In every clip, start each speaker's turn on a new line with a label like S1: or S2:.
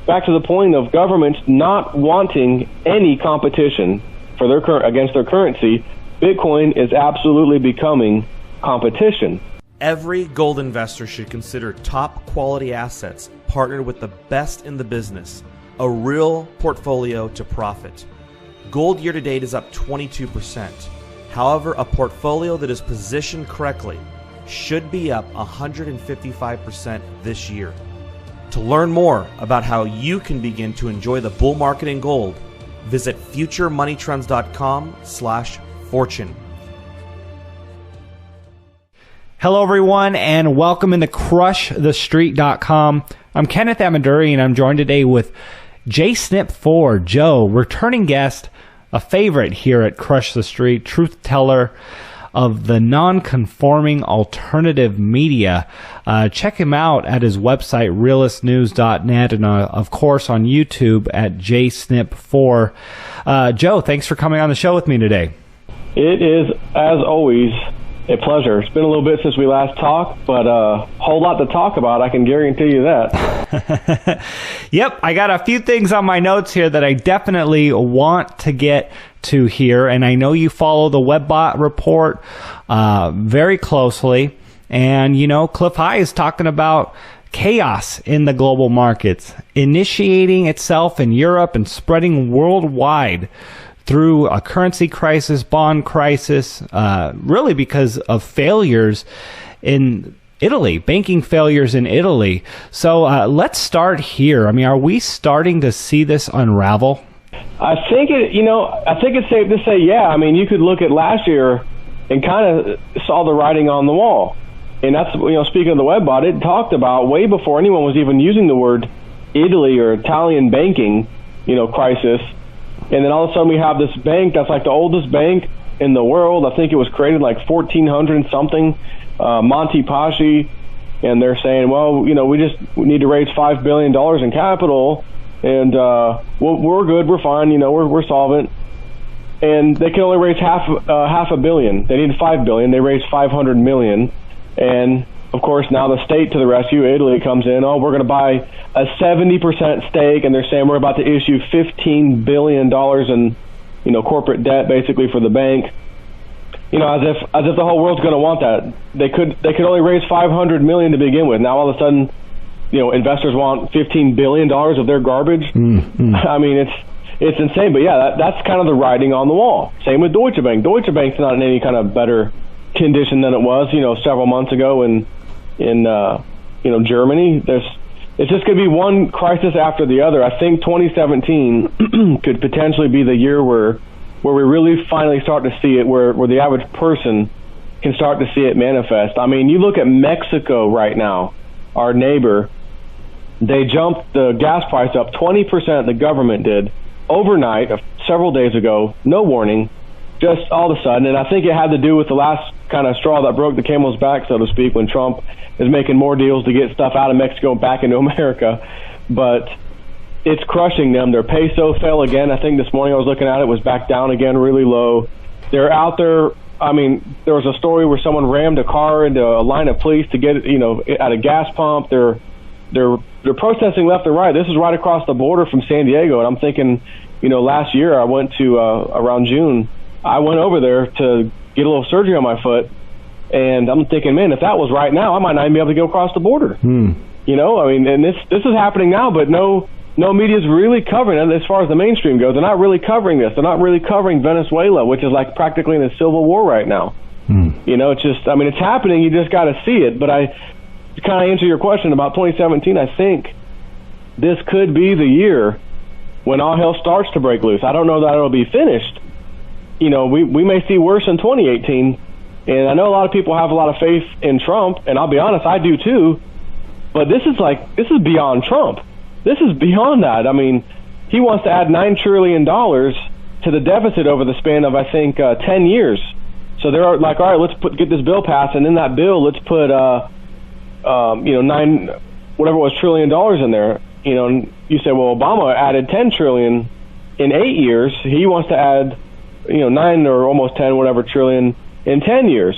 S1: back to the point of governments not wanting any competition for against their currency, Bitcoin is absolutely becoming competition.
S2: Every gold investor should consider top quality assets partnered with the best in the business, a real portfolio to profit. Gold year to date is up 22%. However, a portfolio that is positioned correctly should be up 155% this year. To learn more about how you can begin to enjoy the bull market in gold, visit futuremoneytrends.com/fortune.
S3: Hello, everyone, and welcome into CrushTheStreet.com. I'm Kenneth Amaduri, and I'm joined today with JSnip4, Joe, returning guest, a favorite here at Crush the Street, truth teller of the non-conforming alternative media. Check him out at his website, realistnews.net, and of course on YouTube at JSnip4. Joe, thanks for coming on the show with me today.
S1: It is, as always, a pleasure. It's been a little bit since we last talked, but a whole lot to talk about, I can guarantee you that.
S3: Yep, I got a few things on my notes here that I definitely want to get to here, and I know you follow the WebBot report very closely, and you know, Cliff High is talking about chaos in the global markets, initiating itself in Europe and spreading worldwide through a currency crisis, bond crisis, really because of failures in Italy, banking failures in Italy. So let's start here. I mean, are we starting to see this unravel?
S1: I think it's safe to say, yeah. I mean, you could look at last year and kind of saw the writing on the wall. And that's, speaking of the WebBot, it talked about way before anyone was even using the word Italy or Italian banking, crisis. And then all of a sudden we have this bank that's like the oldest bank in the world. I think it was created like 1400 something, Monte Paschi. And they're saying, well, we need to raise $5 billion in capital. And we're good, we're fine, we're solvent. And they can only raise half a billion. They need $5 billion. They raised $500 million. And of course, now the state to the rescue, Italy comes in. Oh, we're going to buy a 70% stake, and they're saying we're about to issue $15 billion in, corporate debt, basically for the bank. As if the whole world's going to want that. They could only raise $500 million to begin with. Now all of a sudden, investors want $15 billion of their garbage. Mm-hmm. I mean, it's insane. But yeah, that's kind of the writing on the wall. Same with Deutsche Bank. Deutsche Bank's not in any kind of better condition than it was, several months ago in Germany. It's just going to be one crisis after the other. I think 2017 could potentially be the year where we really finally start to see it, where the average person can start to see it manifest. I mean, you look at Mexico right now, our neighbor. They jumped the gas price up 20%, the government did, overnight, several days ago, no warning, just all of a sudden. And I think it had to do with the last kind of straw that broke the camel's back, so to speak, when Trump is making more deals to get stuff out of Mexico and back into America. But it's crushing them. Their peso fell again. I think this morning I was looking at it, was back down again, really low. They're out there. I mean, there was a story where someone rammed a car into a line of police to get, at a gas pump. They're protesting left and right. This is right across the border from San Diego. And I'm thinking, last year I went to, around June, I went over there to get a little surgery on my foot. And I'm thinking, man, if that was right now, I might not even be able to go across the border. I mean, and this is happening now, but no media's really covering it as far as the mainstream goes. They're not really covering this. They're not really covering Venezuela, which is like practically in a civil war right now. It's just, I mean, it's happening. You just got to see it. But to kind of answer your question about 2017, I think this could be the year when all hell starts to break loose. I don't know that it'll be finished. We may see worse in 2018. And I know a lot of people have a lot of faith in Trump, and I'll be honest, I do too. But this is beyond Trump. This is beyond that. I mean, he wants to add $9 trillion to the deficit over the span of, I think, 10 years. So they're like, all right, let's get this bill passed, and in that bill, let's put, $9 trillion in there. And you say, well, Obama added $10 trillion in 8 years. He wants to add, 9 or almost 10, whatever trillion in 10 years.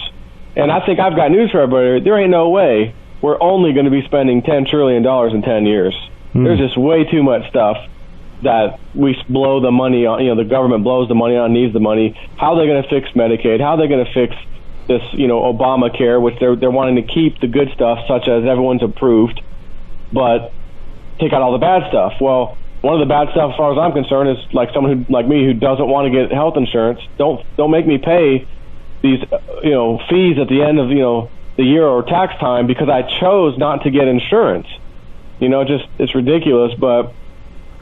S1: And I think I've got news for everybody. There ain't no way we're only going to be spending $10 trillion in 10 years. There's just way too much stuff that we blow the money on. The government blows the money on, needs the money. How are they going to fix Medicaid? How are they going to fix this, Obamacare, which they're wanting to keep the good stuff, such as everyone's approved, but take out all the bad stuff. Well, one of the bad stuff, as far as I'm concerned, is like someone like me who doesn't want to get health insurance. Don't make me pay these fees at the end of the year or tax time because I chose not to get insurance. It's ridiculous. But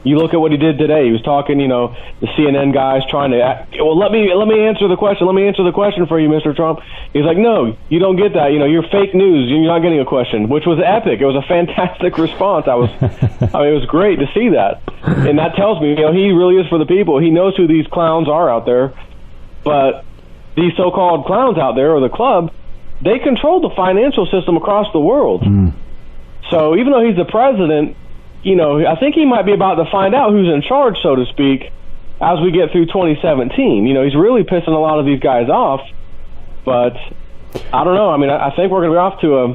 S1: you look at what he did today. He was talking, the CNN guys trying to, let me answer the question. Let me answer the question for you, Mr. Trump. He's like, no, you don't get that. You're fake news. You're not getting a question, which was epic. It was a fantastic response. It was great to see that. And that tells me, he really is for the people. He knows who these clowns are out there. But these so-called clowns out there, or the club, they control the financial system across the world. So even though he's the president, I think he might be about to find out who's in charge, so to speak, as we get through 2017. He's really pissing a lot of these guys off, but I don't know. I think we're going to be off to a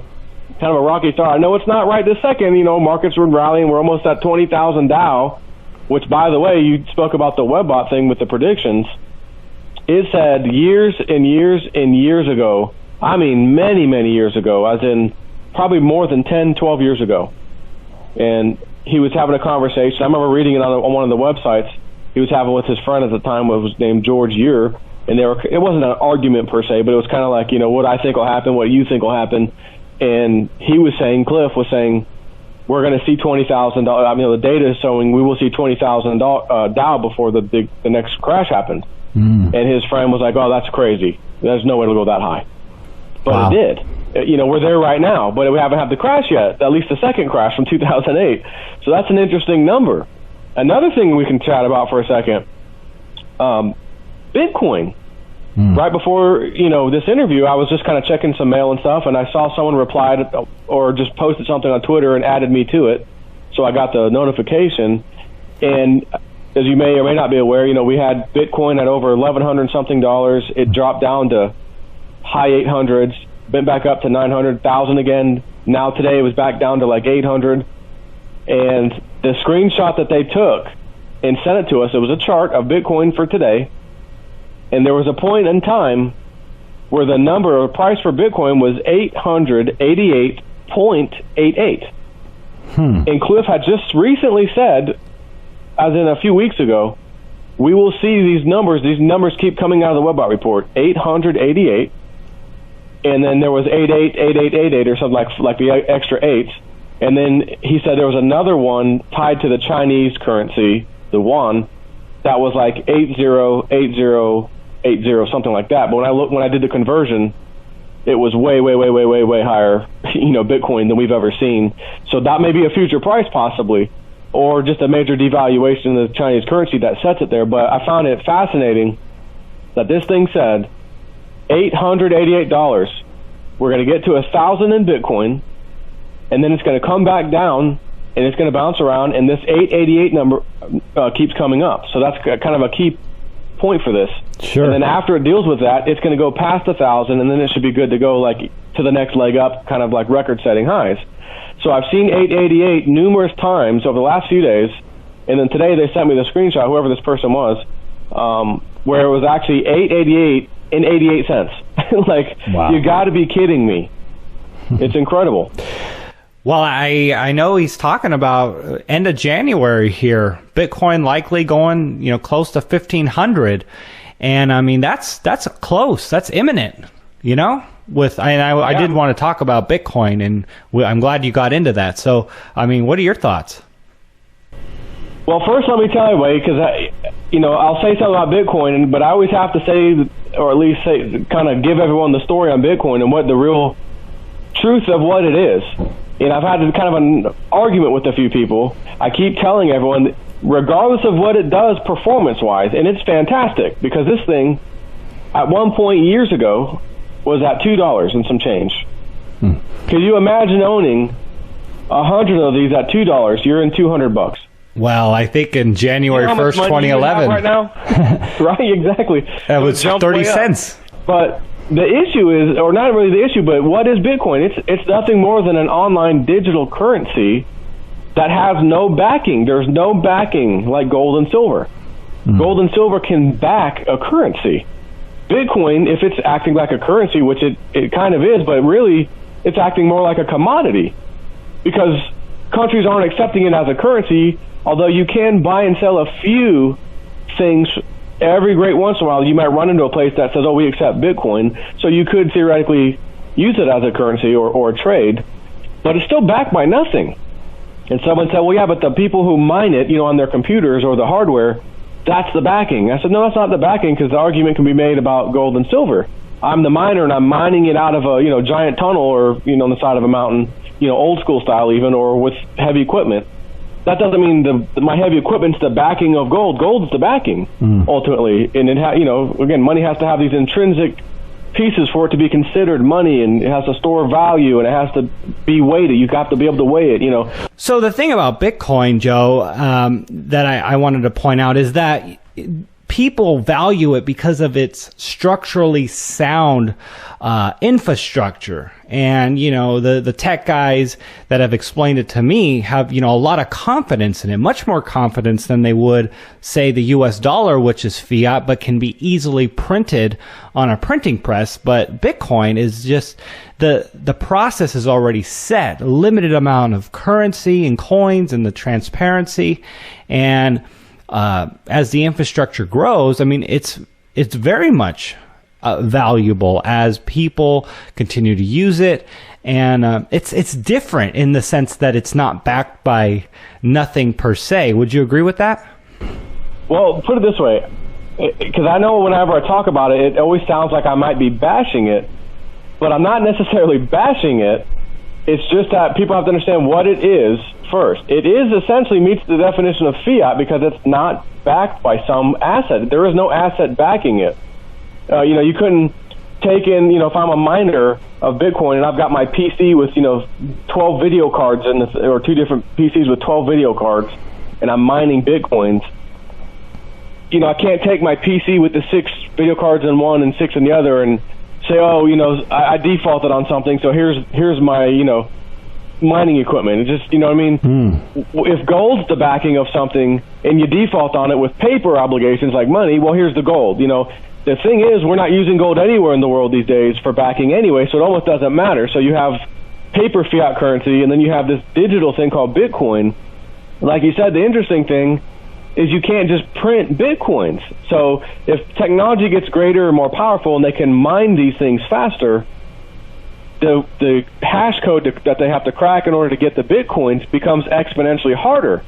S1: kind of a rocky start. I know it's not right this second. Markets were rallying. We're almost at 20,000 Dow, which, by the way, you spoke about the Webbot thing with the predictions. It said years and years and years ago, many, many years ago, as in probably more than 10, 12 years ago. And he was having a conversation. I remember reading it on one of the websites he was having with his friend at the time, was named George Year, and it wasn't an argument per se, but it was kind of like, what I think will happen, what you think will happen. And Cliff was saying, we're going to see $20,000. The data is showing we will see $20,000 Dow before the next crash happens. And his friend was like, oh, that's crazy. There's no way it'll go that high. But it did. We're there right now, but we haven't had the crash yet, at least the second crash from 2008. So that's an interesting number. Another thing we can chat about for a second, Bitcoin. Right before, this interview, I was just kind of checking some mail and stuff, and I saw someone replied or just posted something on Twitter and added me to it. So I got the notification. And as you may or may not be aware, we had Bitcoin at over $1,100 something. It dropped down to high 800s. Been back up to 900,000 again. Now today it was back down to like 800. And the screenshot that they took and sent it to us, it was a chart of Bitcoin for today. And there was a point in time where the number or price for Bitcoin was 888.88. And Cliff had just recently said, as in a few weeks ago, we will see these numbers keep coming out of the Webbot report. 888. And then there was 888888 or something like the extra eights. And then he said there was another one tied to the Chinese currency, the yuan, that was like 808080, something like that. But when I did the conversion, it was way higher, Bitcoin than we've ever seen. So that may be a future price possibly, or just a major devaluation of the Chinese currency that sets it there. But I found it fascinating that this thing said $888. We're going to get to 1,000 in Bitcoin, and then it's going to come back down, and it's going to bounce around, and this 888 number keeps coming up. So that's kind of a key point for this.
S3: Sure.
S1: And then after it deals with that, it's going to go past 1,000, and then it should be good to go like to the next leg up, kind of like record-setting highs. So I've seen 888 numerous times over the last few days, and then today they sent me the screenshot, whoever this person was, where it was actually 888 and 88 cents. Like, wow. You got to be kidding me. It's incredible.
S3: Well, I know he's talking about end of January here, Bitcoin likely going, close to 1,500. And that's close. That's imminent, I did want to talk about Bitcoin, and I'm glad you got into that. So, what are your thoughts?
S1: Well, first let me tell you, Wade, because I'll say something about Bitcoin, but I always have to say, or at least say, kind of give everyone the story on Bitcoin and what the real truth of what it is. And I've had kind of an argument with a few people. I keep telling everyone, regardless of what it does performance-wise, and it's fantastic, because this thing, at one point years ago, was at $2 and some change. Could you imagine owning 100 of these at $2? You're in $200.
S3: Well, I think in January 1st, 2011.
S1: Right now? Right, exactly.
S3: That was 30 cents.
S1: But the issue is, or not really the issue, but what is Bitcoin? It's nothing more than an online digital currency that has no backing. There's no backing like gold and silver. Gold and silver can back a currency. Bitcoin, if it's acting like a currency, which it kind of is, but really it's acting more like a commodity because countries aren't accepting it as a currency, although you can buy and sell a few things every great once in a while. You might run into a place that says, oh, we accept Bitcoin, so you could theoretically use it as a currency or a trade, but it's still backed by nothing. And someone said, well, yeah, but the people who mine it, on their computers or the hardware, that's the backing. I said, no, that's not the backing, because the argument can be made about gold and silver. I'm the miner, and I'm mining it out of a giant tunnel or on the side of a mountain, old school style even, or with heavy equipment. That doesn't mean my heavy equipment's the backing of gold. Gold's the backing ultimately, and it again, money has to have these intrinsic pieces for it to be considered money, and it has to store value, and it has to be weighted. You have to be able to weigh it.
S3: So the thing about Bitcoin, Joe, that I wanted to point out is that people value it because of its structurally sound infrastructure. And, the tech guys that have explained it to me have, a lot of confidence in it, much more confidence than they would, say, the US dollar, which is fiat, but can be easily printed on a printing press. But Bitcoin is just, the process is already set, a limited amount of currency and coins and the transparency. And as the infrastructure grows, it's very much valuable as people continue to use it, and it's different in the sense that it's not backed by nothing per se. Would you agree with that?
S1: Well, put it this way, because I know whenever I talk about it, it always sounds like I might be bashing it, but I'm not necessarily bashing it. It's just that people have to understand what it is first. It is essentially meets the definition of fiat because it's not backed by some asset. There is no asset backing it. You couldn't take in, if I'm a miner of Bitcoin and I've got my PC with, 12 video cards or two different PCs with 12 video cards, and I'm mining Bitcoins, I can't take my PC with the 6 video cards in one and 6 in the other and say, oh, I defaulted on something, so here's my, mining equipment. It just, what I mean? If gold's the backing of something and you default on it with paper obligations like money, well, here's the gold. The thing is, we're not using gold anywhere in the world these days for backing anyway, so it almost doesn't matter. So you have paper fiat currency, and then you have this digital thing called Bitcoin. Like you said, the interesting thing is you can't just print Bitcoins. So if technology gets greater and more powerful and they can mine these things faster, the hash code that they have to crack in order to get the Bitcoins becomes exponentially harder.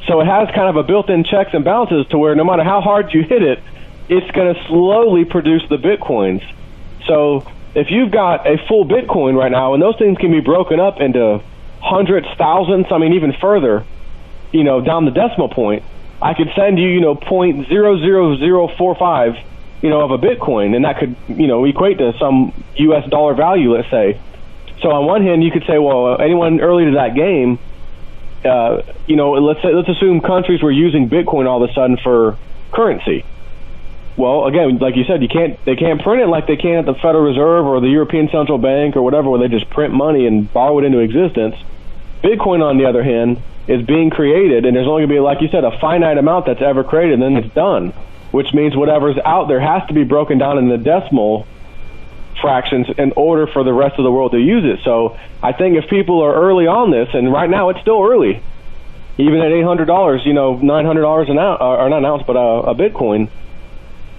S1: So it has kind of a built-in checks and balances to where no matter how hard you hit it, it's going to slowly produce the Bitcoins. So if you've got a full Bitcoin right now, and those things can be broken up into hundreds, thousands, even further, down the decimal point, I could send you, 0.00045, of a Bitcoin, and that could, equate to some US dollar value, let's say. So on one hand, you could say, well, anyone early to that game, let's assume countries were using Bitcoin all of a sudden for currency. Well, again, like you said, they can't print it like they can at the Federal Reserve or the European Central Bank or whatever, where they just print money and borrow it into existence. Bitcoin, on the other hand, is being created, and there's only going to be, like you said, a finite amount that's ever created, and then it's done, which means whatever's out there has to be broken down in the decimal fractions in order for the rest of the world to use it. So I think if people are early on this, and right now it's still early, even at $800, $900 an ounce, or not an ounce, but a Bitcoin,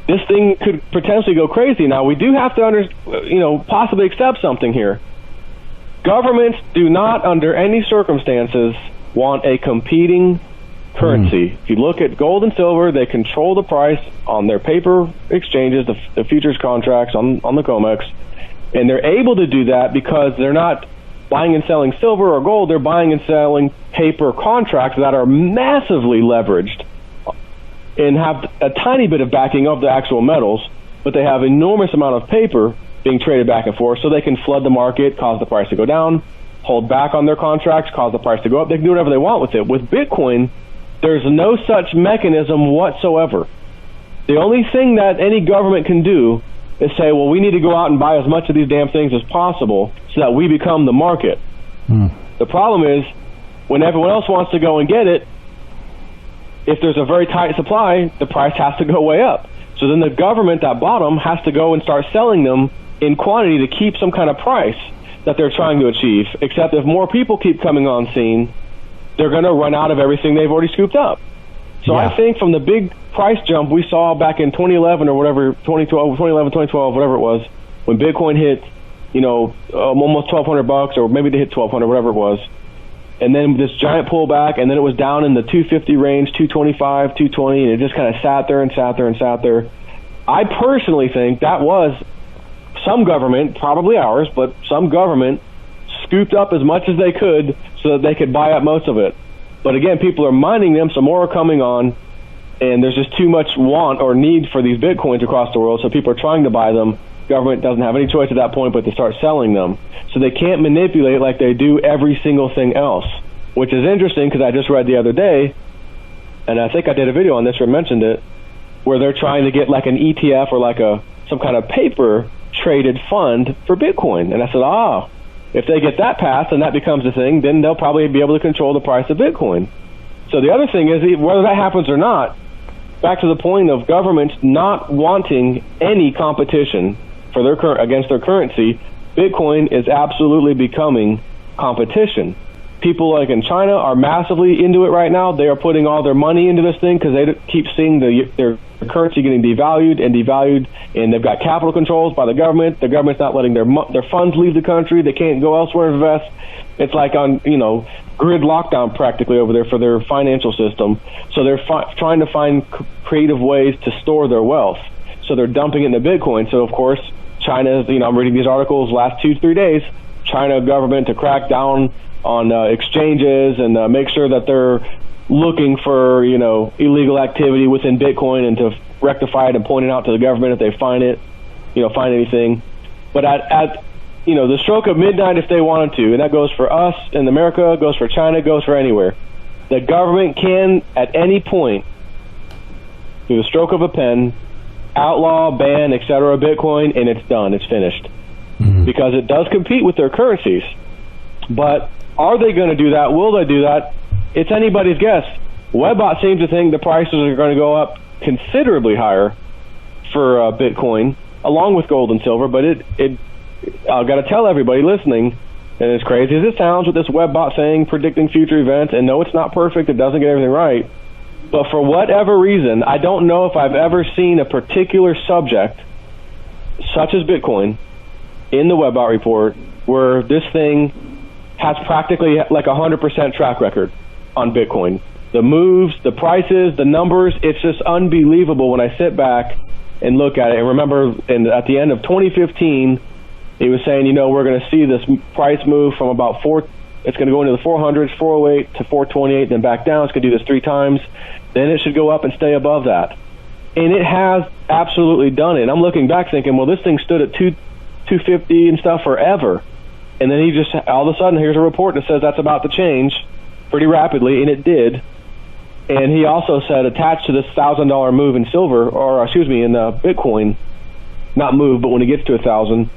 S1: this thing could potentially go crazy. Now, we do have to possibly accept something here. Governments do not, under any circumstances, want a competing currency. If you look at gold and silver, they control the price on their paper exchanges, the futures contracts on the COMEX, and they're able to do that because they're not buying and selling silver or gold. They're buying and selling paper contracts that are massively leveraged and have a tiny bit of backing of the actual metals, but they have enormous amount of paper being traded back and forth, so they can flood the market, cause the price to go down, hold back on their contracts, cause the price to go up. They can do whatever they want with it. With Bitcoin, there's no such mechanism whatsoever. The only thing that any government can do is say, well, we need to go out and buy as much of these damn things as possible so that we become the market. The problem is, when everyone else wants to go and get it, if there's a very tight supply, the price has to go way up. So then the government that bought them has to go and start selling them in quantity to keep some kind of price that they're trying to achieve. Except if more people keep coming on scene, they're going to run out of everything they've already scooped up. So I think from the big price jump we saw back in 2011 or whatever, 2012, whatever it was, when Bitcoin hit, almost $1,200 or maybe they hit $1,200, whatever it was. And then this giant pullback, and then it was down in the 250 range, 225, 220, and it just kind of sat there and sat there and sat there. I personally think that was some government, probably ours, but some government scooped up as much as they could so that they could buy up most of it. But again, people are mining them, so more are coming on, and there's just too much want or need for these Bitcoins across the world, so people are trying to buy them. Government doesn't have any choice at that point but to start selling them. So they can't manipulate like they do every single thing else, which is interesting because I just read the other day, and I think I did a video on this or mentioned it, where they're trying to get like an ETF or like some kind of paper traded fund for Bitcoin. And I said, if they get that passed and that becomes a thing, then they'll probably be able to control the price of Bitcoin. So the other thing is, whether that happens or not, back to the point of governments not wanting any competition for against their currency, Bitcoin is absolutely becoming competition. People like in China are massively into it right now. They are putting all their money into this thing because they keep seeing their currency getting devalued, and they've got capital controls by the government. The government's not letting their funds leave the country. They can't go elsewhere and invest. It's like on grid lockdown practically over there for their financial system. So they're trying to find creative ways to store their wealth. So they're dumping it into Bitcoin. So of course, China's, I'm reading these articles last 2-3 days, China government to crack down on exchanges and make sure that they're looking for, illegal activity within Bitcoin and to rectify it and point it out to the government if they find anything. But at the stroke of midnight, if they wanted to, and that goes for us in America, goes for China, goes for anywhere, the government can, at any point, through the stroke of a pen, outlaw, ban, etc. Bitcoin, and it's done. It's finished. Mm-hmm. Because it does compete with their currencies. But are they going to do that? Will they do that? It's anybody's guess. Webbot seems to think the prices are going to go up considerably higher for Bitcoin, along with gold and silver. But I've got to tell everybody listening, and as crazy as it sounds with this Webbot thing, predicting future events, and no, it's not perfect. It doesn't get everything right. But for whatever reason, I don't know if I've ever seen a particular subject, such as Bitcoin, in the Webbot report, where this thing has practically like 100% track record on Bitcoin. The moves, the prices, the numbers, it's just unbelievable when I sit back and look at it. And remember, at the end of 2015, he was saying, we're going to see this price move from about it's going to go into the 400s, 408 to 428, then back down. It's going to do this 3 times. Then it should go up and stay above that. And it has absolutely done it. And I'm looking back thinking, well, this thing stood at 250 and stuff forever. And then he just, all of a sudden, here's a report that says that's about to change pretty rapidly, and it did. And he also said attached to this $1,000 move in silver, or in Bitcoin, not move, but when it gets to 1,000,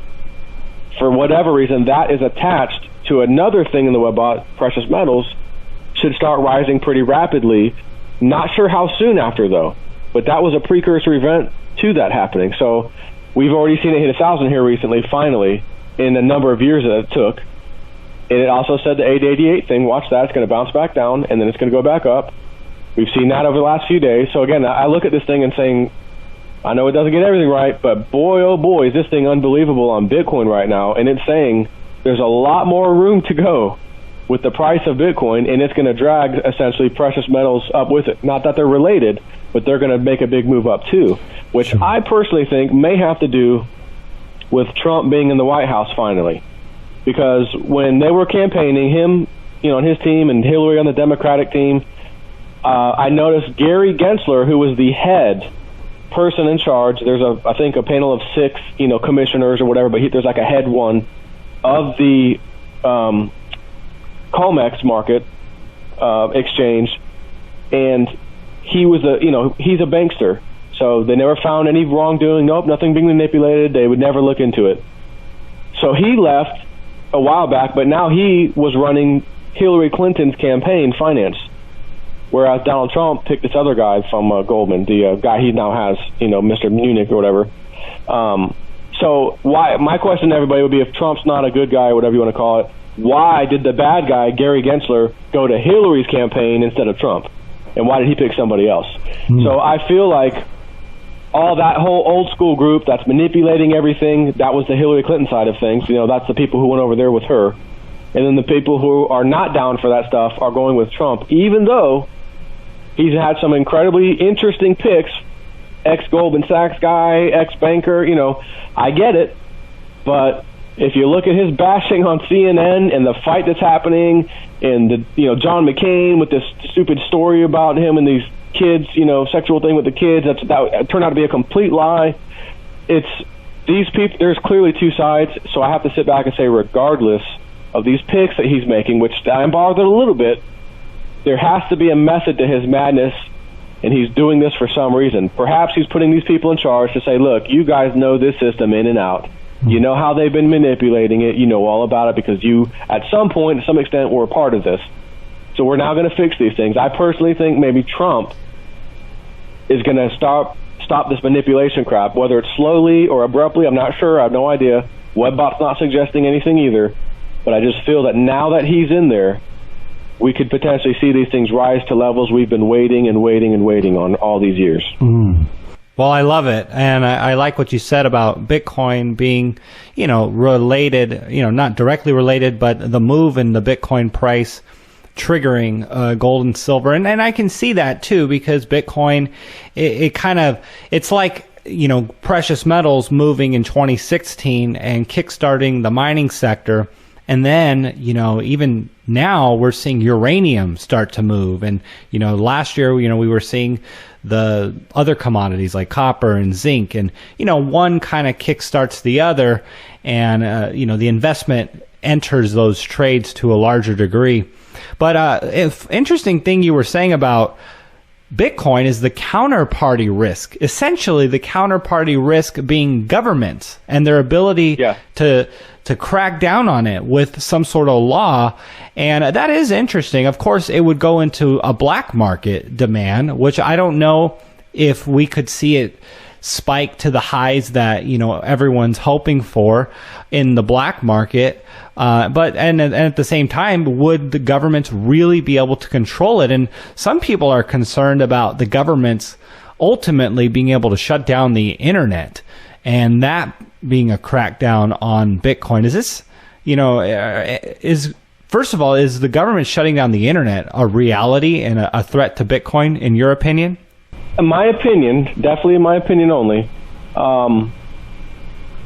S1: for whatever reason, that is attached to another thing in the Webbot, precious metals, should start rising pretty rapidly. Not sure how soon after, though, but that was a precursor event to that happening. So we've already seen it hit 1,000 here recently, finally, in a number of years that it took. And it also said the 888 thing, watch that, it's going to bounce back down, and then it's going to go back up. We've seen that over the last few days. So again, I look at this thing and saying, I know it doesn't get everything right, but boy, oh boy, is this thing unbelievable on Bitcoin right now. And it's saying there's a lot more room to go with the price of Bitcoin, and it's going to drag essentially precious metals up with it. Not that they're related, but they're going to make a big move up too, which sure. I personally think may have to do with Trump being in the White House finally. Because when they were campaigning, him, and his team, and Hillary on the Democratic team, I noticed Gary Gensler, who was the head person in charge. There's I think a panel of 6, commissioners or whatever, but there's like a head one of the COMEX market exchange, and he was he's a bankster, so they never found any wrongdoing. Nope, nothing being manipulated. They would never look into it. So he left a while back, but now he was running Hillary Clinton's campaign finance, whereas Donald Trump picked this other guy from Goldman, the guy he now has, Mr. Munich or whatever. So why? My question to everybody would be, if Trump's not a good guy or whatever you want to call it, why did the bad guy, Gary Gensler, go to Hillary's campaign instead of Trump? And why did he pick somebody else? So I feel like all that whole old school group that's manipulating everything, that was the Hillary Clinton side of things. That's the people who went over there with her. And then the people who are not down for that stuff are going with Trump, even though he's had some incredibly interesting picks, ex-Goldman Sachs guy, ex-banker, I get it. But if you look at his bashing on CNN and the fight that's happening, and the John McCain with this stupid story about him and these kids, sexual thing with the kids, that turned out to be a complete lie. It's these people. There's clearly two sides, so I have to sit back and say, regardless of these picks that he's making, which I'm bothered a little bit, there has to be a method to his madness, and he's doing this for some reason. Perhaps he's putting these people in charge to say, look, you guys know this system in and out. You know how they've been manipulating it. You know all about it because you, at some point, to some extent, were a part of this. So we're now going to fix these things. I personally think maybe Trump is going to stop this manipulation crap, whether it's slowly or abruptly. I'm not sure. I have no idea. Webbot's not suggesting anything either. But I just feel that now that he's in there, we could potentially see these things rise to levels we've been waiting and waiting and waiting on all these years.
S3: Well, I love it, and I like what you said about Bitcoin being, related, not directly related, but the move in the Bitcoin price triggering gold and silver, and I can see that too, because Bitcoin, it's like, precious metals moving in 2016 and kickstarting the mining sector. And then, even now we're seeing uranium start to move. And, last year, we were seeing the other commodities like copper and zinc. And, one kind of kickstarts the other. And, the investment enters those trades to a larger degree. But interesting thing you were saying about Bitcoin is the counterparty risk. Essentially, the counterparty risk being governments and their ability to crack down on it with some sort of law. And that is interesting. Of course, it would go into a black market demand, which I don't know if we could see it spike to the highs that, everyone's hoping for in the black market. But at the same time, would the governments really be able to control it? And some people are concerned about the governments ultimately being able to shut down the internet, and that being a crackdown on Bitcoin. Is this, first of all, is the government shutting down the internet a reality and a threat to Bitcoin, in your opinion?
S1: In my opinion, definitely in my opinion only,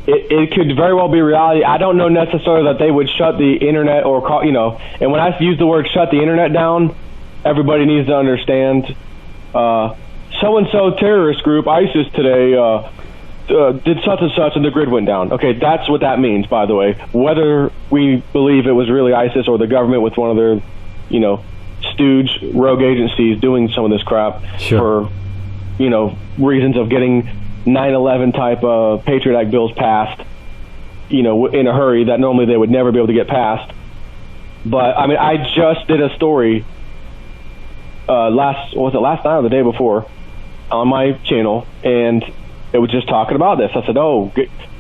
S1: it could very well be reality. I don't know necessarily that they would shut the internet or call, and when I use the word shut the internet down, everybody needs to understand, so-and-so terrorist group, ISIS today, did such and such and the grid went down. Okay, that's what that means, by the way. Whether we believe it was really ISIS or the government with one of their, stooge rogue agencies doing some of this crap for, reasons of getting 9/11 type of Patriot Act bills passed, in a hurry that normally they would never be able to get passed. But, I just did a story last night or the day before on my channel, and it was just talking about this. I said,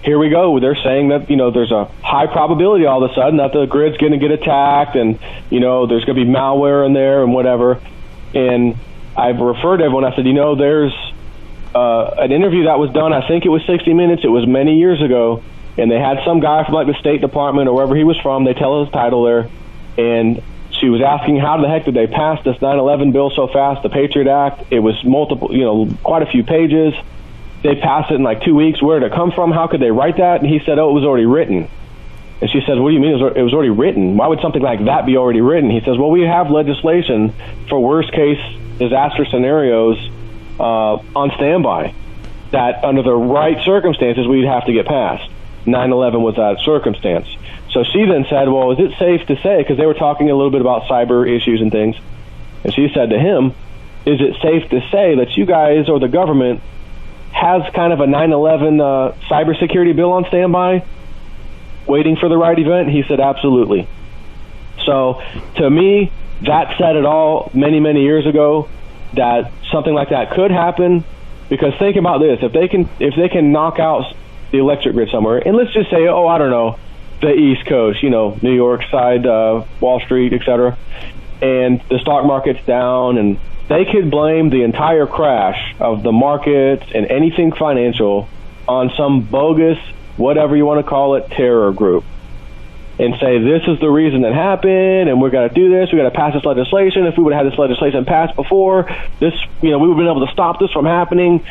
S1: here we go. They're saying that, there's a high probability all of a sudden that the grid's going to get attacked, and, there's going to be malware in there and whatever. And I've referred to everyone. I said, there's an interview that was done. I think it was 60 Minutes. It was many years ago. And they had some guy from like the State Department or wherever he was from. They tell his title there. And she was asking, how the heck did they pass this 9/11 bill so fast, the Patriot Act? It was multiple, quite a few pages. They passed it in like 2 weeks. Where did it come from? How could they write that? And he said, it was already written. And she said, what do you mean it was already written? Why would something like that be already written? He says, well, we have legislation for worst case disaster scenarios on standby that under the right circumstances we'd have to get passed. 9/11 was that circumstance. So she then said, well, is it safe to say, because they were talking a little bit about cyber issues and things, and she said to him, is it safe to say that you guys or the government has kind of a 9/11 cybersecurity bill on standby waiting for the right event? He said, absolutely. So to me, that said it all many, many years ago, that something like that could happen. Because think about this, if they can knock out the electric grid somewhere, and let's just say, I don't know, the East Coast, New York side, Wall Street, etc., and the stock market's down, and they could blame the entire crash of the markets and anything financial on some bogus, whatever you want to call it, terror group, and say this is the reason that happened, and we're going to do this, we're going to pass this legislation. If we would have had this legislation passed before, this, we would have been able to stop this from happening.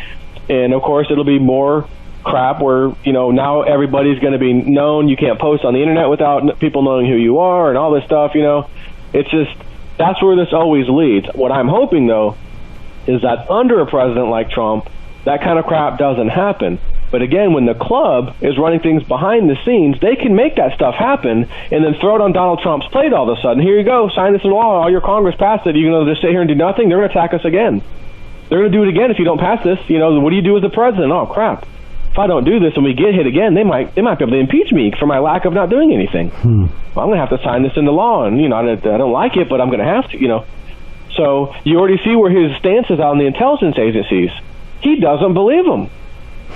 S1: And of course, it'll be more crap where, now everybody's going to be known. You can't post on the internet without people knowing who you are and all this stuff, It's just, that's where this always leads. What I'm hoping, though, is that under a president like Trump, that kind of crap doesn't happen. But again, when the club is running things behind the scenes, they can make that stuff happen and then throw it on Donald Trump's plate all of a sudden. Here you go, sign this into law. All your Congress passed it. You're going to just sit here and do nothing? They're going to attack us again. They're going to do it again if you don't pass this. What do you do as the president? Oh, crap. If I don't do this and we get hit again, they might be able to impeach me for my lack of not doing anything. Well, I'm going to have to sign this into law, and, I don't like it, but I'm going to have to, So you already see where his stance is on the intelligence agencies. He doesn't believe them.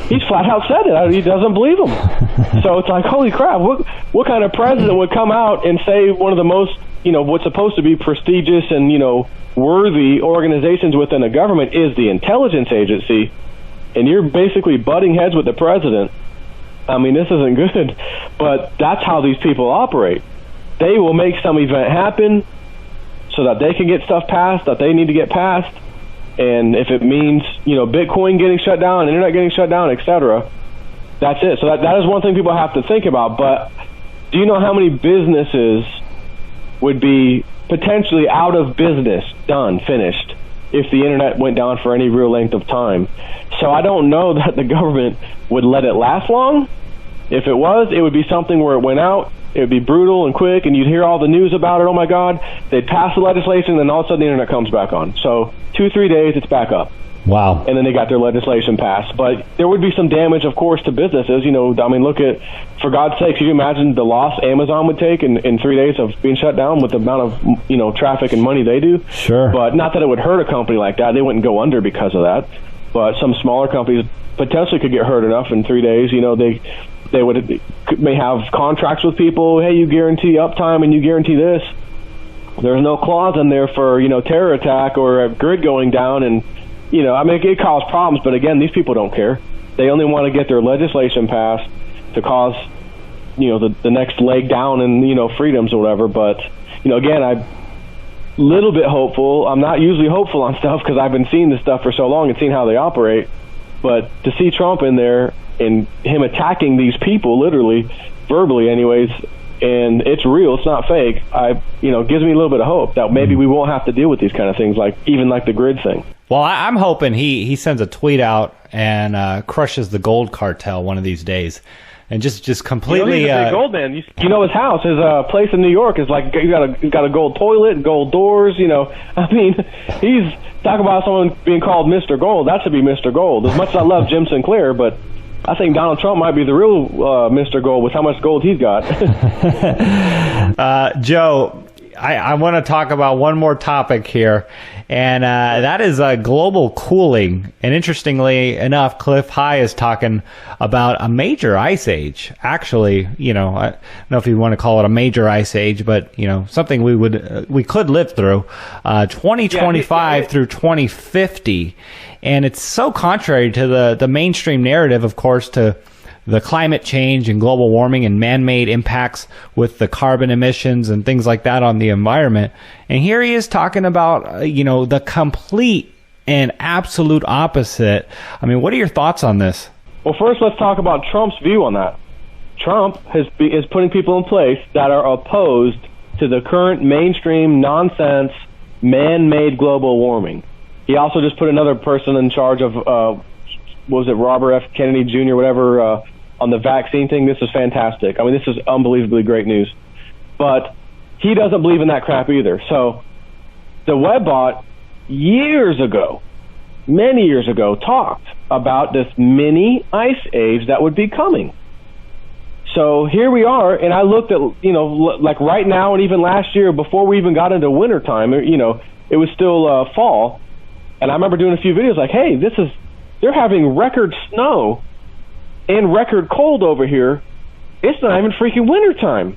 S1: He's flat out said it. He doesn't believe them. So it's like, holy crap, what kind of president would come out and say one of the most, what's supposed to be prestigious and, worthy organizations within a government is the intelligence agency, and you're basically butting heads with the president? I mean, this isn't good, but that's how these people operate. They will make some event happen so that they can get stuff passed that they need to get passed. And if it means, Bitcoin getting shut down, internet getting shut down, etc., that's it. So that is one thing people have to think about. But do you know how many businesses would be potentially out of business, done, finished, if the internet went down for any real length of time? So I don't know that the government would let it last long. If it was, it would be something where it went out, it would be brutal and quick, and you'd hear all the news about it. Oh my God, they'd pass the legislation, and then all of a sudden the internet comes back on. So 2-3 days, it's back up.
S3: Wow.
S1: And then they got their legislation passed. But there would be some damage, of course, to businesses. Look at, for God's sake, could you imagine the loss Amazon would take in 3 days of being shut down with the amount of, traffic and money they do?
S3: Sure. But
S1: not that it would hurt a company like that. They wouldn't go under because of that. But some smaller companies potentially could get hurt enough in 3 days. They may have contracts with people. Hey, you guarantee uptime and you guarantee this. There's no clause in there for, terror attack or a grid going down. And, it caused problems. But again, these people don't care. They only want to get their legislation passed to cause, the next leg down and, freedoms or whatever. But, again, I'm a little bit hopeful. I'm not usually hopeful on stuff because I've been seeing this stuff for so long and seeing how they operate. But to see Trump in there and him attacking these people, literally, verbally anyways, and it's real, it's not fake, gives me a little bit of hope that maybe we won't have to deal with these kind of things, like the grid thing.
S3: Well, I'm hoping he sends a tweet out and crushes the gold cartel one of these days. And just completely.
S1: Gold man. His house, his place in New York is like you got a gold toilet, gold doors. He's talking about someone being called Mr. Gold. That should be Mr. Gold. As much as I love Jim Sinclair, but I think Donald Trump might be the real Mr. Gold with how much gold he's got.
S3: Joe, I want to talk about one more topic here, and that is global cooling. And interestingly enough, Cliff High is talking about a major ice age. Actually, I don't know if you want to call it a major ice age, but something we could live through 2025 through 2050. And it's so contrary to the mainstream narrative, of course, to the climate change and global warming and man-made impacts with the carbon emissions and things like that on the environment. And here he is talking about, the complete and absolute opposite. I mean, what are your thoughts on this?
S1: Well, first, let's talk about Trump's view on that. Trump is putting people in place that are opposed to the current mainstream nonsense, man-made global warming. He also just put another person in charge of, Robert F. Kennedy Jr., whatever, on the vaccine thing. This is fantastic. I mean, this is unbelievably great news. But he doesn't believe in that crap either. So the Webbot many years ago, talked about this mini ice age that would be coming. So here we are, and I looked at, like right now and even last year before we even got into wintertime, it was still fall. And I remember doing a few videos like, hey, they're having record snow and record cold over here. It's not even freaking wintertime.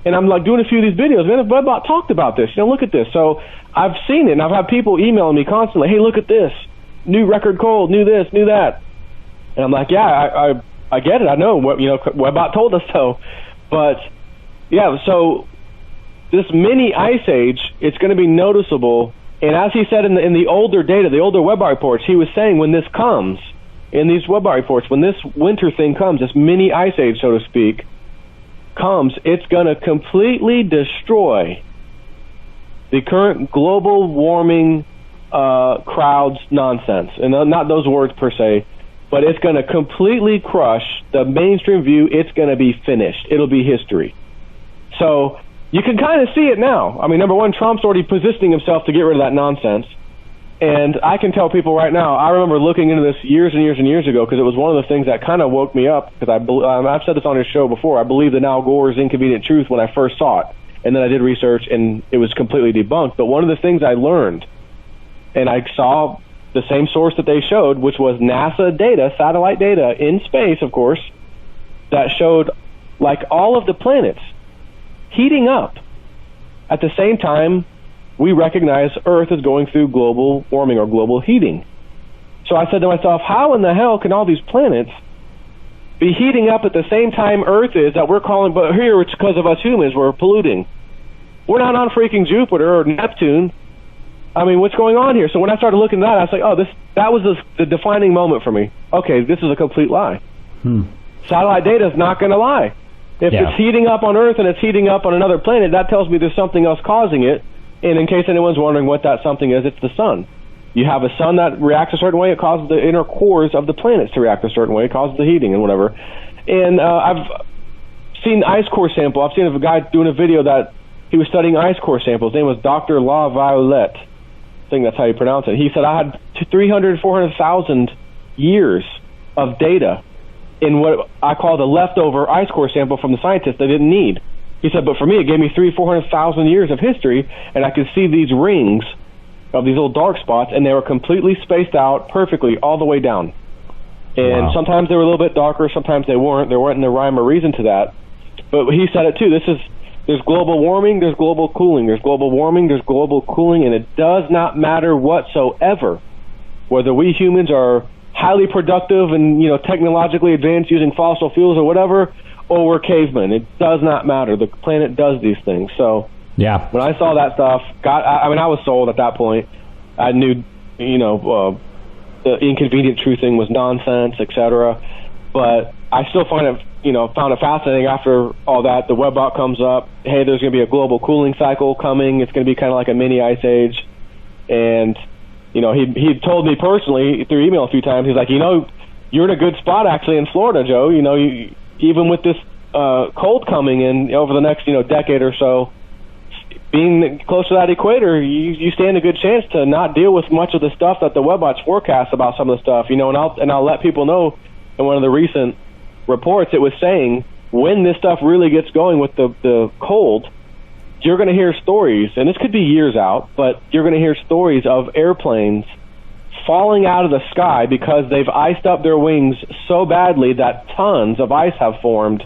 S1: And I'm like doing a few of these videos. Man, Webbot talked about this. Look at this. So I've seen it, and I've had people emailing me constantly, hey, look at this. New record cold, new this, new that. And I'm like, yeah, I get it. I know. Webbot told us so. But, yeah, so this mini ice age, it's going to be noticeable. And as he said in the older data, the older Webbot reports, he was saying when this comes, in these Webbot reports, when this winter thing comes, this mini ice age, so to speak, comes, it's going to completely destroy the current global warming crowd's nonsense. And not those words per se, but it's going to completely crush the mainstream view. It's going to be finished. It'll be history. So you can kind of see it now. I mean, number one, Trump's already positioning himself to get rid of that nonsense. And I can tell people right now, I remember looking into this years and years and years ago because it was one of the things that kind of woke me up, because I've said this on his show before. I believed in Al Gore's Inconvenient Truth when I first saw it. And then I did research, and it was completely debunked. But one of the things I learned, and I saw the same source that they showed, which was NASA data, satellite data in space, of course, that showed like all of the planets heating up at the same time we recognize Earth is going through global warming or global heating. So I said to myself, how in the hell can all these planets be heating up at the same time Earth is, that we're calling, but here it's because of us humans, we're polluting. We're not on freaking Jupiter or Neptune. I mean, what's going on here? So when I started looking at that, I was like, oh, that was the defining moment for me. Okay, this is a complete lie. Satellite data is not going to lie. If it's heating up on Earth and it's heating up on another planet, that tells me there's something else causing it. And in case anyone's wondering what that something is, it's the sun. You have a sun that reacts a certain way, it causes the inner cores of the planets to react a certain way, it causes the heating and whatever. And I've seen ice core sample. I've seen a guy doing a video that he was studying ice core samples. His name was Dr. La Violette. I think that's how you pronounce it. He said, I had 300, 400,000 years of data in what I call the leftover ice core sample from the scientists they didn't need. He said, but for me, it gave me 400,000 years of history, and I could see these rings of these little dark spots, and they were completely spaced out perfectly all the way down. And sometimes they were a little bit darker, sometimes they weren't. There wasn't a rhyme or reason to that. But he said it too. There's global warming, there's global cooling. There's global warming, there's global cooling, and it does not matter whatsoever whether we humans are highly productive and technologically advanced using fossil fuels or whatever, or we're cavemen. It does not matter. The planet does these things. So
S3: yeah,
S1: when I saw that stuff, I was sold at that point. I knew, the Inconvenient Truth thing was nonsense, etc. But I still found it fascinating after all that. The Webbot comes up. Hey, there's going to be a global cooling cycle coming. It's going to be kind of like a mini ice age. And he told me personally through email a few times. He's like, you're in a good spot actually in Florida, Joe. Even with this cold coming in over the next decade or so, being close to that equator, you stand a good chance to not deal with much of the stuff that the Webbot's forecast about some of the stuff. And I'll let people know in one of the recent reports it was saying when this stuff really gets going with the cold, you're going to hear stories, and this could be years out, but you're going to hear stories of airplanes falling out of the sky because they've iced up their wings so badly that tons of ice have formed,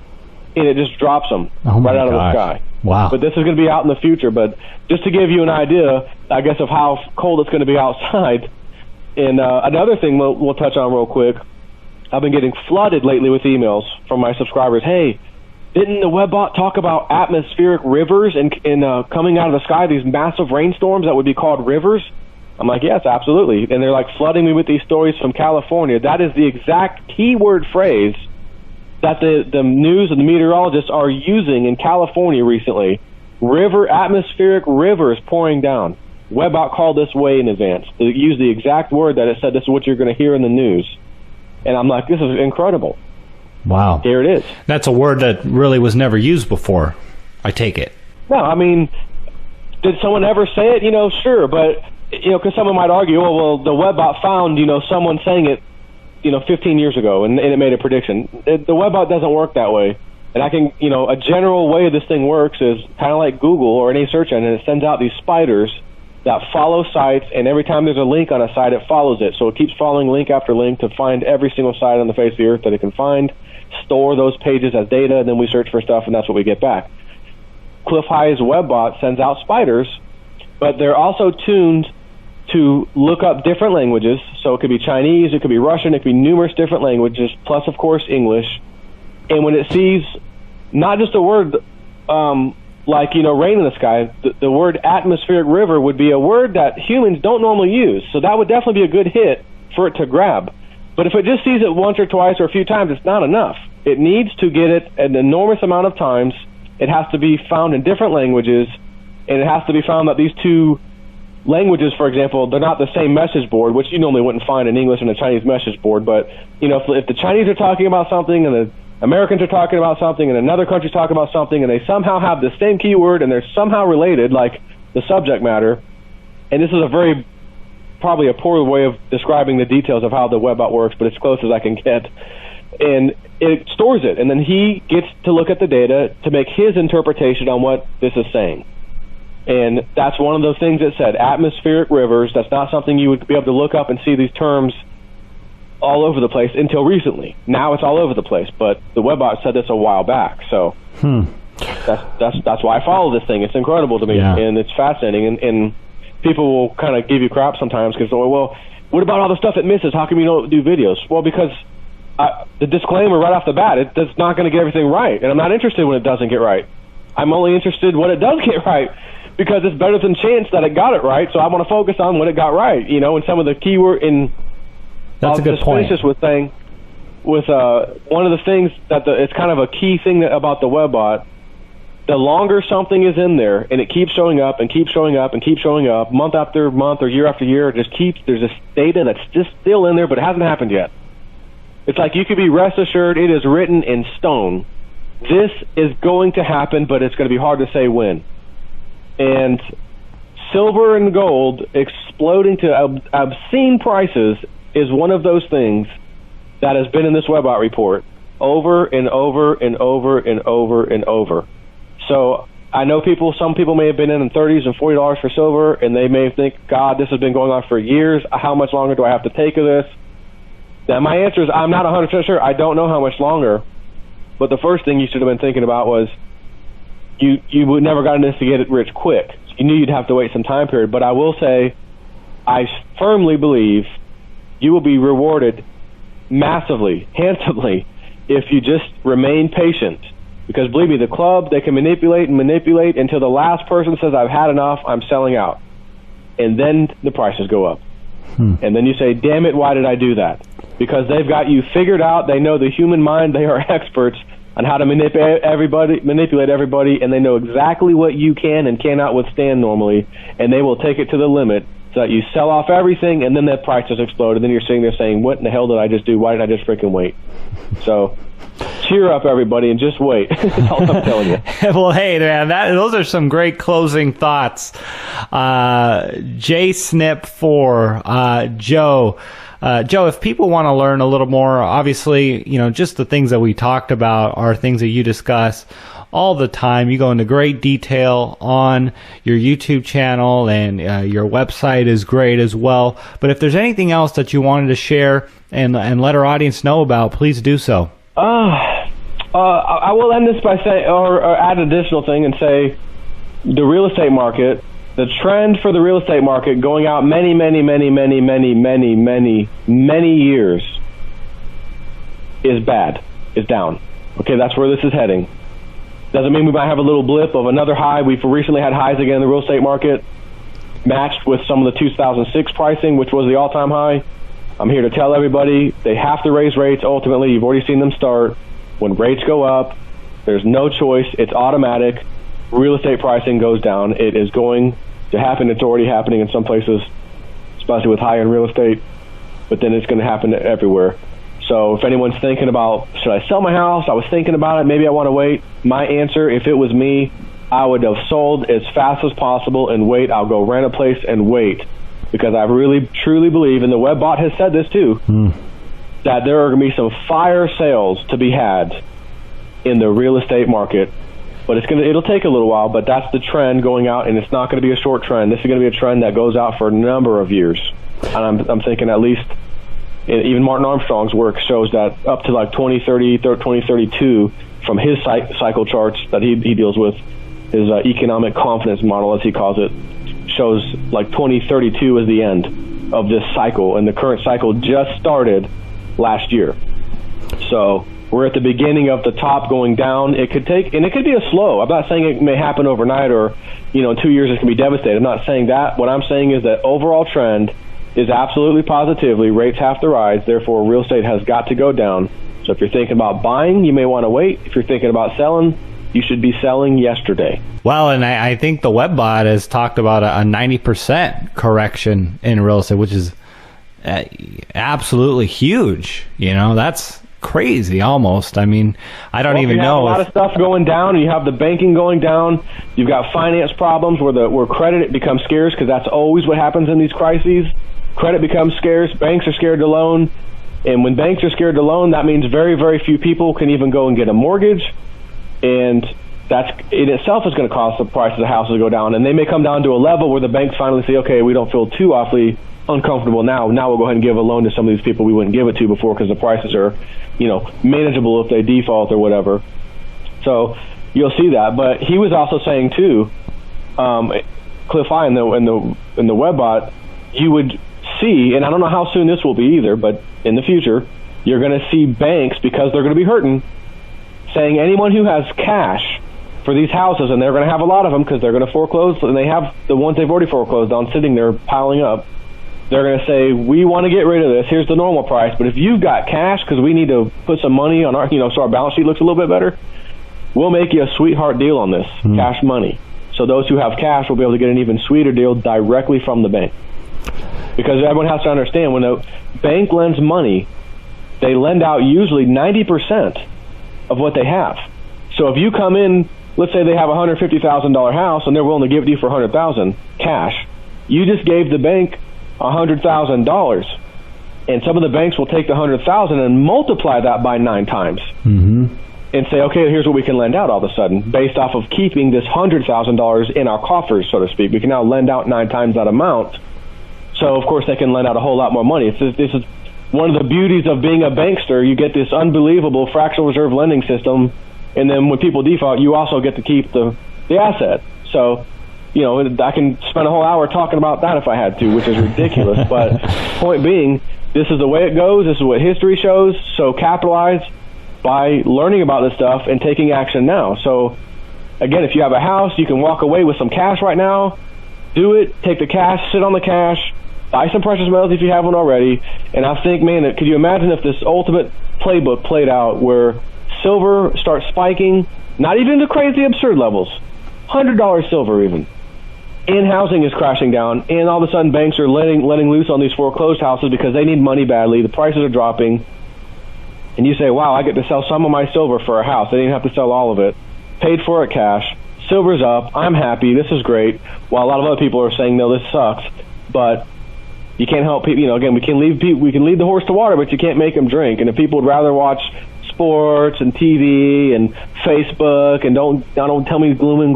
S1: and it just drops them right out of the sky.
S3: Wow.
S1: But this is going to be out in the future. But just to give you an idea, I guess, of how cold it's going to be outside. And another thing we'll touch on real quick, I've been getting flooded lately with emails from my subscribers. Hey, didn't the Webbot talk about atmospheric rivers and coming out of the sky, these massive rainstorms that would be called rivers? I'm like, yes, absolutely. And they're like flooding me with these stories from California. That is the exact keyword phrase that the news and the meteorologists are using in California recently. Atmospheric rivers pouring down. Webbot called this way in advance. They used the exact word that it said this is what you're going to hear in the news. And I'm like, this is incredible.
S3: Wow.
S1: Here it is.
S3: That's a word that really was never used before, I take it.
S1: No, I mean, did someone ever say it? Sure, but, because someone might argue, oh, well, the Webbot found, someone saying it, 15 years ago, and it made a prediction. The Webbot doesn't work that way. And I can, a general way this thing works is kind of like Google or any search engine. It sends out these spiders that follow sites, and every time there's a link on a site, it follows it. So it keeps following link after link to find every single site on the face of the earth that it can find, store those pages as data, and then we search for stuff, and that's what we get back. Cliff High's webbot sends out spiders, but they're also tuned to look up different languages. So it could be Chinese, it could be Russian, it could be numerous different languages, plus, of course, English. And when it sees not just a word like, rain in the sky, the word atmospheric river would be a word that humans don't normally use. So that would definitely be a good hit for it to grab. But if it just sees it once or twice or a few times, it's not enough. It needs to get it an enormous amount of times. It has to be found in different languages, and it has to be found that these two languages, for example, they're not the same message board, which you normally wouldn't find in English and a Chinese message board. But, if the Chinese are talking about something and the Americans are talking about something and another country's talking about something and they somehow have the same keyword and they're somehow related, like the subject matter, and this is probably a poor way of describing the details of how the webbot works, but it's close as I can get, and it stores it, and then he gets to look at the data to make his interpretation on what this is saying. And that's one of those things that said atmospheric rivers. That's not something you would be able to look up and see these terms all over the place until recently. Now it's all over the place, but the webbot said this a while back. So that's why I follow this thing. It's incredible to me, and it's fascinating. And people will kind of give you crap sometimes because, well, what about all the stuff it misses? How come you don't do videos? Well, because the disclaimer right off the bat, it's not going to get everything right, and I'm not interested when it doesn't get right. I'm only interested when it does get right, because it's better than chance that it got it right. So I want to focus on when it got right. And some of the keyword in.
S3: That's a good point.
S1: Just with saying, with one of the things that it's kind of a key thing about the webbot. The longer something is in there and it keeps showing up and keeps showing up and keeps showing up month after month or year after year, there's this data that's just still in there, but it hasn't happened yet. It's like you could be rest assured it is written in stone. This is going to happen, but it's going to be hard to say when. And silver and gold exploding to obscene prices is one of those things that has been in this webbot report over and over and over and over and over. So I know some people may have been in $30s and $40 for silver, and they may think, God, this has been going on for years. How much longer do I have to take of this? Now, my answer is I'm not 100% sure. I don't know how much longer. But the first thing you should have been thinking about was you would never got in this to get it rich quick. You knew you'd have to wait some time period. But I will say I firmly believe you will be rewarded massively, handsomely, if you just remain patient. Because believe me, the club, they can manipulate and manipulate until the last person says, I've had enough, I'm selling out. And then the prices go up. And then you say, damn it, why did I do that? Because they've got you figured out. They know the human mind. They are experts on how to manipulate everybody, and they know exactly what you can and cannot withstand normally, and they will take it to the limit so that you sell off everything, and then that price just explode, and then you're sitting there saying, what in the hell did I just do? Why did I just freaking wait? So cheer up, everybody, and just wait. That's all I'm telling you.
S3: Well, hey, man, those are some great closing thoughts. JSnip4, Joe. Joe, if people want to learn a little more, obviously, just the things that we talked about are things that you discuss all the time. You go into great detail on your YouTube channel, and your website is great as well. But if there's anything else that you wanted to share and let our audience know about, please do so.
S1: I will end this by saying, or add an additional thing and say, the real estate market, the trend for the real estate market going out many, many, many, many, many, many, many, many years is bad, is down. Okay, that's where this is heading. Doesn't mean we might have a little blip of another high. We've recently had highs again in the real estate market, matched with some of the 2006 pricing, which was the all-time high. I'm here to tell everybody they have to raise rates ultimately. You've already seen them start. When rates go up, there's no choice. It's automatic. Real estate pricing goes down. It is going to happen. It's already happening in some places, especially with high-end real estate, but then it's going to happen everywhere. So if anyone's thinking about, should I sell my house? I was thinking about it. Maybe I want to wait. My answer, if it was me, I would have sold as fast as possible and wait. I'll go rent a place and wait, because I really, truly believe, and the webbot has said this too, that there are going to be some fire sales to be had in the real estate market. But it'll take a little while, but that's the trend going out, and it's not going to be a short trend. This is going to be a trend that goes out for a number of years. And I'm thinking at least, even Martin Armstrong's work shows that up to like 2030, 2032, from his cycle charts that he deals with, his economic confidence model, as he calls it, shows like 2032 is the end of this cycle, and the current cycle just started last year. So we're at the beginning of the top going down. It could be a slow. I'm not saying it may happen overnight or, in 2 years it can be devastated. I'm not saying that. What I'm saying is that overall trend is absolutely positively rates have to rise. Therefore, real estate has got to go down. So if you're thinking about buying, you may want to wait. If you're thinking about selling, you should be selling yesterday. Well,
S3: and I think the Webbot has talked about a 90% correction in real estate, which is absolutely huge. That's crazy almost. I mean, I don't even know.
S1: You have a lot of stuff going down, and you have the banking going down. You've got finance problems where credit becomes scarce, because that's always what happens in these crises. Credit becomes scarce. Banks are scared to loan. And when banks are scared to loan, that means very, very few people can even go and get a mortgage. And that's in itself is going to cause the prices of houses to go down. And they may come down to a level where the banks finally say, okay, we don't feel too awfully uncomfortable now. Now we'll go ahead and give a loan to some of these people we wouldn't give it to before, because the prices are, manageable if they default or whatever. So you'll see that. But he was also saying too, Cliff I in the Webbot, you would see, and I don't know how soon this will be either, but in the future, you're going to see banks, because they're going to be hurting, saying anyone who has cash for these houses, and they're going to have a lot of them because they're going to foreclose, and they have the ones they've already foreclosed on sitting there piling up. They're going to say, we want to get rid of this. Here's the normal price. But if you've got cash, because we need to put some money on our, so our balance sheet looks a little bit better, we'll make you a sweetheart deal on this, cash money. So those who have cash will be able to get an even sweeter deal directly from the bank. Because everyone has to understand, when a bank lends money, they lend out usually 90% of what they have. So if you come in, let's say they have a $150,000 house and they're willing to give it to you for $100,000 cash, you just gave the bank $100,000, and some of the banks will take the $100,000 and multiply that by 9 times, and say, okay, here's what we can lend out all of a sudden, based off of keeping this $100,000 in our coffers, so to speak. We can now lend out 9 times that amount. So of course they can lend out a whole lot more money. This is one of the beauties of being a bankster. You get this unbelievable fractional reserve lending system, and then when people default, you also get to keep the asset. So, I can spend a whole hour talking about that if I had to, which is ridiculous. But point being, this is the way it goes. This is what history shows. So capitalize by learning about this stuff and taking action now. So again, if you have a house, you can walk away with some cash right now. Do it. Take the cash. Sit on the cash. Buy some precious metals if you have one already. And I think, man, could you imagine if this ultimate playbook played out, where silver starts spiking, not even to crazy absurd levels, $100 silver even, and housing is crashing down, and all of a sudden banks are letting loose on these foreclosed houses because they need money badly, the prices are dropping, and you say, wow, I get to sell some of my silver for a house. I didn't have to sell all of it. Paid for it cash. Silver's up. I'm happy. This is great. While a lot of other people are saying, no, this sucks. But you can't help people. Again, we can lead the horse to water, but you can't make them drink. And if people would rather watch sports and TV and Facebook and don't tell me doom and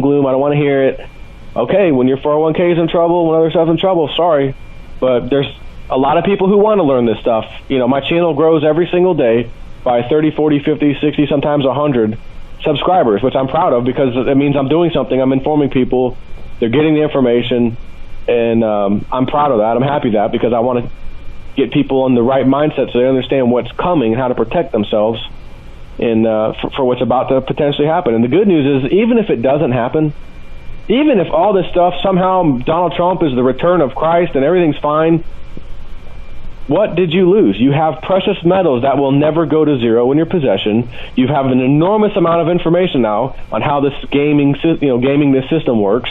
S1: gloom, I don't want to hear it. Okay, when your 401k is in trouble, when other stuff's in trouble, sorry. But there's a lot of people who want to learn this stuff. My channel grows every single day by 30, 40, 50, 60, sometimes 100 subscribers, which I'm proud of, because it means I'm doing something. I'm informing people. They're getting the information, and I'm proud of that. I'm happy that, because I want to get people in the right mindset so they understand what's coming and how to protect themselves and for what's about to potentially happen. And the good news is, even if it doesn't happen, even if all this stuff, somehow Donald Trump is the return of Christ and everything's fine, what did you lose? You have precious metals that will never go to zero in your possession. You have an enormous amount of information now on how this gaming this system works.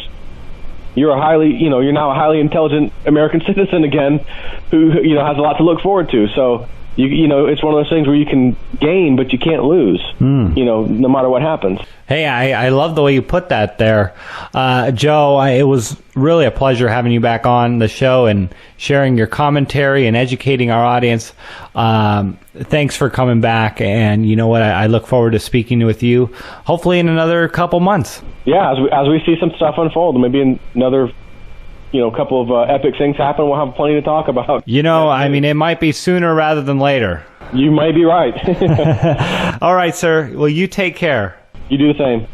S1: You're now a highly intelligent American citizen again, who has a lot to look forward to. So it's one of those things where you can gain, but you can't lose, no matter what happens.
S3: Hey, I love the way you put that there. Joe, it was really a pleasure having you back on the show and sharing your commentary and educating our audience. Thanks for coming back. And you know what? I look forward to speaking with you, hopefully in another couple months.
S1: Yeah, as we see some stuff unfold, maybe another couple of epic things happen, we'll have plenty to talk about.
S3: It might be sooner rather than later.
S1: You may be right.
S3: All right, sir. Well, you take care.
S1: You do the same.